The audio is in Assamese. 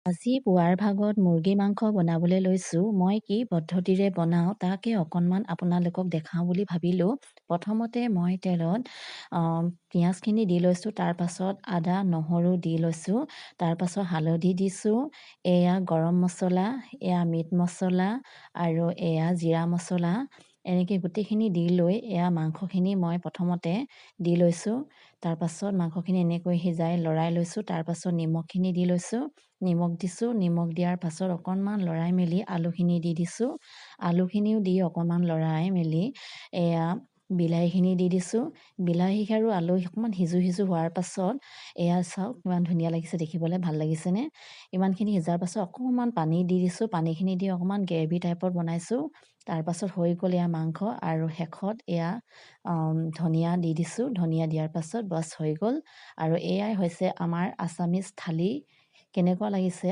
আজি পুৱাৰ ভাগত মুৰ্গী মাংস বনাবলৈ লৈছোঁ। মই কি পদ্ধতিৰে বনাওঁ তাকে অকণমান আপোনালোকক দেখাওঁ বুলি ভাবিলোঁ। প্ৰথমতে মই তেলত পিঁয়াজখিনি দি লৈছোঁ, তাৰপাছত আদা নহৰু দি লৈছোঁ, তাৰপাছত হালধি দিছোঁ, এয়া গৰম মছলা, এয়া মিট মছলা আৰু এয়া জিৰা মছলা, এনেকৈ গোটেইখিনি দি লৈ এয়া মাংসখিনি মই প্ৰথমতে দি লৈছোঁ। তাৰপাছত মাংসখিনি এনেকৈ সিজাই লৰাই লৈছোঁ, তাৰপাছত নিমখখিনি দি লৈছোঁ, নিমখ দিছোঁ, নিমখ দিয়াৰ পাছত অকণমান লৰাই মেলি আলুখিনি দি দিছোঁ। আলুখিনিও দি অকণমান লৰাই মেলি এয়া বিলাহীখিনি দি দিছোঁ। বিলাহী আৰু আলু অকণমান সিজো হোৱাৰ পাছত এয়া চাওক ইমান ধুনীয়া লাগিছে, দেখিবলৈ ভাল লাগিছেনে? ইমানখিনি সিজাৰ পাছত অকণমান পানী দি দিছোঁ, পানীখিনি দি অকণমান গ্ৰেভি টাইপত বনাইছোঁ। তাৰপাছত হৈ গ'ল এয়া মাংস আৰু শেষত এয়া ধনিয়া দি দিছোঁ। ধনিয়া দিয়াৰ পাছত বছ হৈ গ'ল আৰু এয়াই হৈছে আমাৰ আছামিজ থালি। কেনেকুৱা লাগিছে